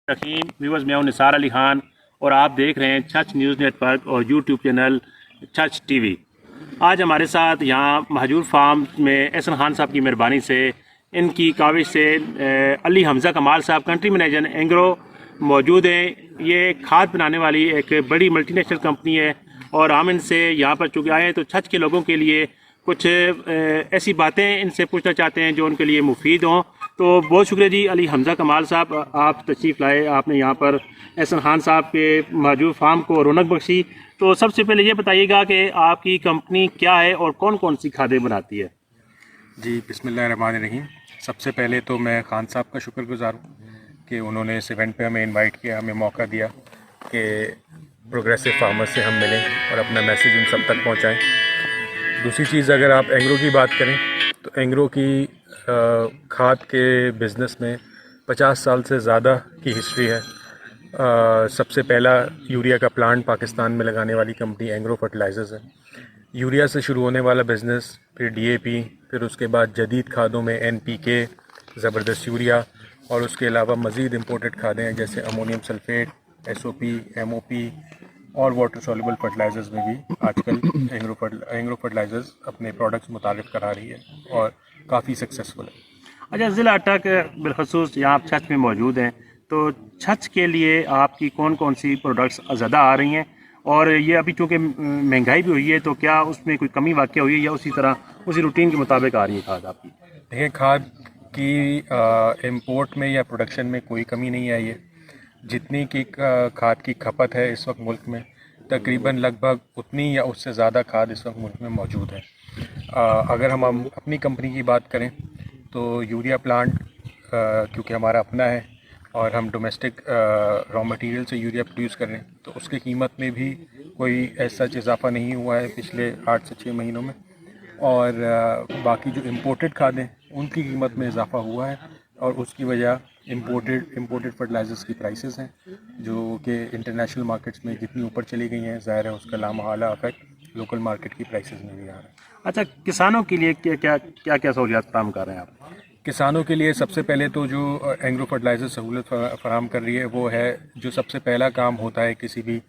रहीम viewers, मैं हूं निसार अली खान और आप देख रहे हैं छच न्यूज़ नेटवर्क और यूट्यूब चैनल छच टीवी। आज हमारे साथ यहाँ महजूर फार्म में एहसन खान साहब की मेहरबानी से, इनकी काविश से अली हमज़ा कमाल साहब कंट्री मैनेजर एंग्रो मौजूद हैं। ये खाद बनाने वाली एक बड़ी मल्टीनेशनल कंपनी है और हम इनसे यहाँ पर चूँकि आए हैं तो छच के लोगों के लिए कुछ ऐसी बातें इनसे पूछना चाहते हैं जो उनके लिए मुफीद हों। तो बहुत शुक्रिया जी अली हमज़ा कमाल साहब, आप तशरीफ़ लाए, आपने यहाँ पर एहसन खान साहब के मौजूद फार्म को रौनक बख्शी। तो सबसे पहले ये बताइएगा कि आपकी कंपनी क्या है और कौन कौन सी खादें बनाती है? जी बिस्मिल्लाहिर्रहमानिर्रहीम। सबसे पहले तो मैं खान साहब का शुक्रगुजार हूँ कि उन्होंने इस इवेंट पे हमें इनवाइट किया, हमें मौका दिया कि प्रोग्रेसिव फार्मर से हम मिलें और अपना मैसेज उन सब तक पहुँचाएँ। दूसरी चीज़, अगर आप एंग्रो की बात करें तो एंग्रो की खाद के बिज़नेस में 50 साल से ज़्यादा की हिस्ट्री है। सबसे पहला यूरिया का प्लांट पाकिस्तान में लगाने वाली कंपनी एंग्रो फर्टिलाइज़र्स है। यूरिया से शुरू होने वाला बिज़नेस, फिर डीएपी, फिर उसके बाद जदीद खादों में एनपीके, ज़बरदस्त यूरिया और उसके अलावा मज़ीद इम्पोर्टेड खादें हैं जैसे अमोनियम सल्फेट, एसओपी, एमओपी और वाटर सॉल्युबल फर्टिलाइज़र्स में भी आजकल एंग्रो फर्टिलाइज़र्स अपने प्रोडक्ट्स मुतारिफ करा रही है और काफ़ी सक्सेसफुल है। अच्छा, ज़िला अटक बिलखसूस यहाँ आप छच में मौजूद हैं, तो छच के लिए आपकी कौन कौन सी प्रोडक्ट्स ज़्यादा आ रही हैं? और ये अभी चूँकि महंगाई भी हुई है तो क्या उसमें कोई कमी वाक़या हुई है या उसी तरह उसी रूटीन के मुताबिक आ रही है खाद आपकी? देखिए, खाद की इंपोर्ट में या प्रोडक्शन में कोई कमी नहीं आई है। जितनी की खाद की खपत है इस वक्त मुल्क में, तकरीबन लगभग उतनी या उससे ज़्यादा खाद इस वक्त मुल्क में मौजूद है। अगर हम अपनी कंपनी की बात करें तो यूरिया प्लांट क्योंकि हमारा अपना है और हम डोमेस्टिक रॉ मटेरियल से यूरिया प्रोड्यूस कर रहे हैं, तो उसकी कीमत में भी कोई ऐसा इजाफा नहीं हुआ है पिछले 8 से 6 महीनों में। और बाकी जो इम्पोर्टेड खादें उनकी कीमत में इजाफा हुआ है और उसकी वजह इम्पोर्टेड फर्टिलाइज़र्स की प्राइसेस हैं जो कि इंटरनेशनल मार्केट्स में जितनी ऊपर चली गई हैं, ज़ाहिर है उसका लामहला इफेक्ट लोकल मार्केट की प्राइसेस में भी आ रहा है। अच्छा, किसानों के लिए क्या क्या सहूलियात फराहम कर रहे हैं आप? किसानों के लिए सबसे पहले तो जो एंग्रो फर्टिलाइज़र सहूलत फराहम कर रही है वो है, जो सबसे पहला काम होता है किसी भी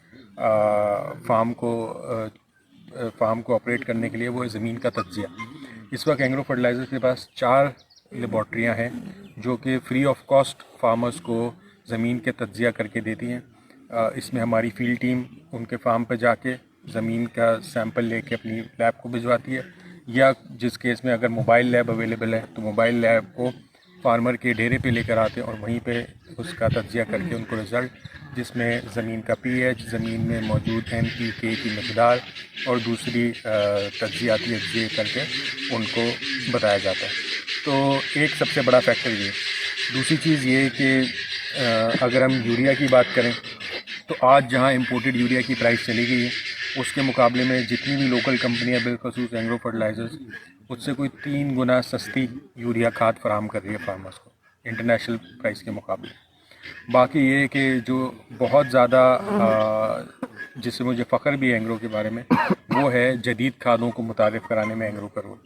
फार्म को ऑपरेट करने के लिए, वो है ज़मीन का तज्जिया। इस वक्त एंग्रो फर्टिलाइज़र के पास 4 लेबॉर्ट्रियाँ हैं जो कि फ्री ऑफ कॉस्ट फार्मर्स को ज़मीन के तज्जिया करके देती हैं। इसमें हमारी फील्ड टीम उनके फार्म पर जाके ज़मीन का सैंपल लेके अपनी लैब को भिजवाती है, या जिस केस में अगर मोबाइल लैब अवेलेबल है तो मोबाइल लैब को फार्मर के डेरे पे लेकर आते हैं और वहीं पे उसका तज्जिया करके उनको रिज़ल्ट, जिसमें ज़मीन का पीएच, ज़मीन में मौजूद एनपीके की मकदार और दूसरी तज्जियाती अज्जे करके उनको बताया जाता है। तो एक सबसे बड़ा फैक्टर ये। दूसरी चीज़ ये कि अगर हम यूरिया की बात करें तो आज जहाँ इम्पोर्टेड यूरिया की प्राइस चली गई है उसके मुकाबले में जितनी भी लोकल कंपनियां बिलखसूस एंग्रो फर्टिलाइज़र्स, उससे कोई 3 गुना सस्ती यूरिया खाद फराहम कर रही है फार्मर्स को इंटरनेशनल प्राइस के मुकाबले। बाकी ये कि जो बहुत ज़्यादा जिससे मुझे फ़ख्र भी है एंग्रो के बारे में, वो है जदीद खादों को मुतारिफ़ कराने में एंग्रो का रोल।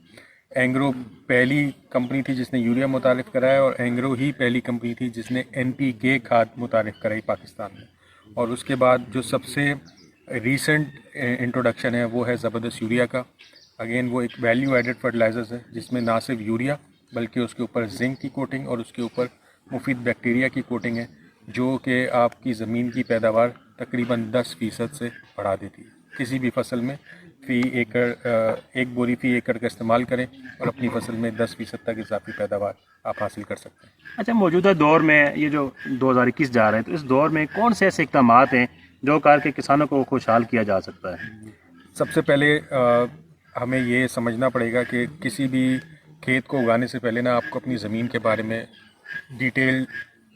एंग्रो पहली कंपनी थी जिसने यूरिया मुतारिफ़ कराया और एंग्रो ही पहली कंपनी थी जिसने एनपीके खाद मुतारिफ़ कराई पाकिस्तान में। और उसके बाद जो सबसे रीसेंट इंट्रोडक्शन है वो है ज़बरदस्त यूरिया का। अगेन वो एक वैल्यू एडेड फर्टिलाइज़र्स है जिसमें ना सिर्फ यूरिया बल्कि उसके ऊपर जिंक की कोटिंग और उसके ऊपर मुफीद बैक्टीरिया की कोटिंग है जो कि आपकी ज़मीन की पैदावार तकरीबन 10% से बढ़ा देती है। किसी भी फसल में एक बोरी फी एकड़ का इस्तेमाल करें और अपनी फसल में 10% तक इजाफी पैदावार आप हासिल कर सकते हैं। अच्छा, मौजूदा दौर में ये जो 2021 जा रहे हैं तो इस दौर में कौन से ऐसे इक़दामात हैं जो करके किसानों को खुशहाल किया जा सकता है? सबसे पहले हमें ये समझना पड़ेगा कि किसी भी खेत को उगाने से पहले ना आपको अपनी ज़मीन के बारे में डिटेल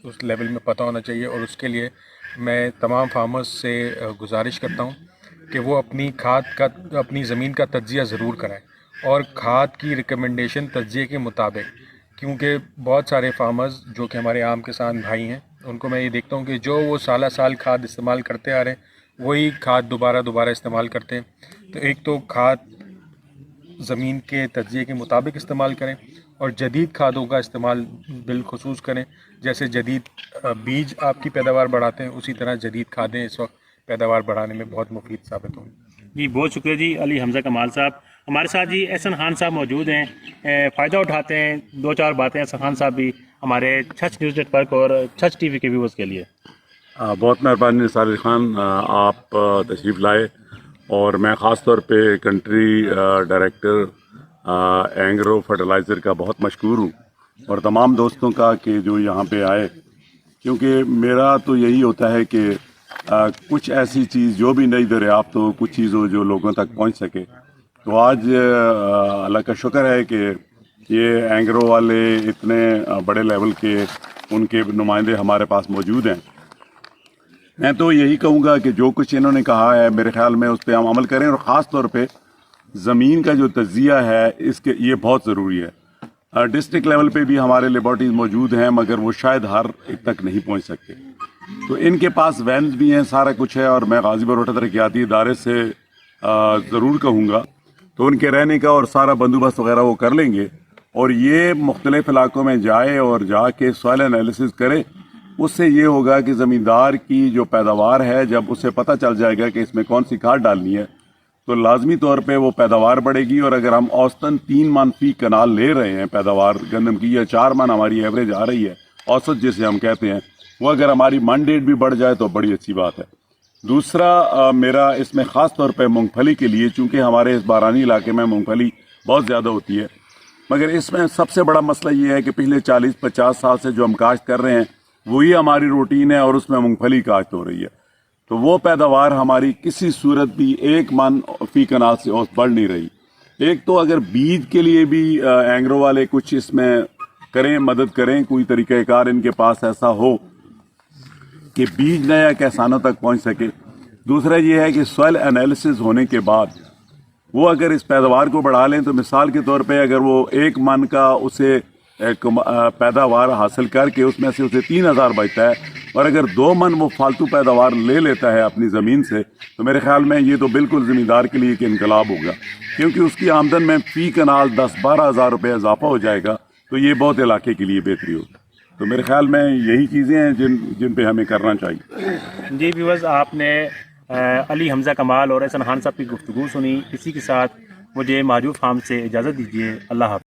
उस लेवल में पता होना चाहिए। और उसके लिए मैं तमाम फार्मर्स से गुजारिश करता हूँ कि वो अपनी ज़मीन का तज्जिया ज़रूर कराएं और खाद की रिकमेंडेशन तज्जिए के मुताबिक, क्योंकि बहुत सारे फार्मर्स जो कि हमारे आम किसान भाई हैं उनको मैं ये देखता हूँ कि जो वो साला साल खाद इस्तेमाल करते आ रहे हैं वही खाद दोबारा इस्तेमाल करते हैं। तो एक तो खाद ज़मीन के तज्जिए के मुताबिक इस्तेमाल करें اور جدید کھادوں کا استعمال بالخصوص کریں. جیسے جدید بیج آپ کی پیداوار بڑھاتے ہیں، اسی طرح جدید کھادیں اس وقت پیداوار بڑھانے میں بہت مفید ثابت ہوں گی. جی بہت شکریہ جی علی حمزہ کمال صاحب. ہمارے ساتھ جی احسن خان صاحب موجود ہیں، فائدہ اٹھاتے ہیں. دو چار باتیں احسن خان صاحب بھی ہمارے چھچ نیوز نیٹ ورک اور چھچ ٹی وی کے ویورز کے لیے. بہت مہربانی نثار علی خان، آپ تشریف لائے، اور میں خاص طور پہ کنٹری ڈائریکٹر اینگرو فرٹیلائزر کا بہت مشکور ہوں، اور تمام دوستوں کا کہ جو یہاں پہ آئے، کیونکہ میرا تو یہی ہوتا ہے کہ کچھ ایسی چیز جو بھی نئی دریافت ہو، کچھ چیز ہو جو لوگوں تک پہنچ سکے. تو آج اللہ کا شکر ہے کہ یہ اینگرو والے اتنے بڑے لیول کے ان کے نمائندے ہمارے پاس موجود ہیں. میں تو یہی کہوں گا کہ جو کچھ انہوں نے کہا ہے میرے خیال میں اس پہ ہم عمل کریں، اور خاص طور پہ زمین کا جو تجزیہ ہے اس کے یہ بہت ضروری ہے. ڈسٹرکٹ لیول پہ بھی ہمارے لیبارٹریز موجود ہیں، مگر وہ شاید ہر ایک تک نہیں پہنچ سکتے. تو ان کے پاس وینز بھی ہیں، سارا کچھ ہے، اور میں غازی بروٹا ترقیاتی ادارے سے ضرور کہوں گا تو ان کے رہنے کا اور سارا بندوبست وغیرہ وہ کر لیں گے، اور یہ مختلف علاقوں میں جائے اور جا کے سوائل انالیسس کرے. اس سے یہ ہوگا کہ زمیندار کی جو پیداوار ہے، جب اسے پتہ چل جائے گا کہ اس میں کون سی کھاد ڈالنی ہے، تو لازمی طور پہ وہ پیداوار بڑھے گی. اور اگر ہم اوسطاً 3 من فی کنال لے رہے ہیں پیداوار گندم کی، یا 4 من ہماری ایوریج آ رہی ہے اوسط جسے ہم کہتے ہیں، وہ اگر ہماری منڈیٹ بھی بڑھ جائے تو بڑی اچھی بات ہے. دوسرا میرا اس میں خاص طور پہ مونگ پھلی کے لیے، چونکہ ہمارے اس بارانی علاقے میں مونگ پھلی بہت زیادہ ہوتی ہے، مگر اس میں سب سے بڑا مسئلہ یہ ہے کہ پچھلے 40-50 سال سے جو ہم کاشت کر رہے ہیں وہی ہماری روٹین ہے، اور اس میں مونگ پھلی کاشت ہو رہی ہے. تو وہ پیداوار ہماری کسی صورت بھی 1 من فی کنال سے بڑھ نہیں رہی. ایک تو اگر بیج کے لیے بھی اینگرو والے کچھ اس میں کریں، مدد کریں، کوئی طریقہ کار ان کے پاس ایسا ہو کہ بیج نیا کسانوں تک پہنچ سکے. دوسرا یہ ہے کہ سوائل انالیسز ہونے کے بعد وہ اگر اس پیداوار کو بڑھا لیں، تو مثال کے طور پہ اگر وہ 1 من کا اسے پیداوار حاصل کر کے اس میں سے اسے 3000 بچتا ہے، اور اگر 2 من وہ فالتو پیداوار لے لیتا ہے اپنی زمین سے، تو میرے خیال میں یہ تو بالکل زمیندار کے لیے ایک انقلاب ہوگا، کیونکہ اس کی آمدن میں فی کنال 10-12 ہزار روپے اضافہ ہو جائے گا. تو یہ بہت علاقے کے لیے بہتری ہوگی. تو میرے خیال میں یہی چیزیں ہیں جن پہ ہمیں کرنا چاہیے. جی ویورز، آپ نے علی حمزہ کمال اور احسن خان صاحب کی گفتگو سنی. اسی کے ساتھ مجھے مہجور فارم سے اجازت دیجیے. اللہ حافظ.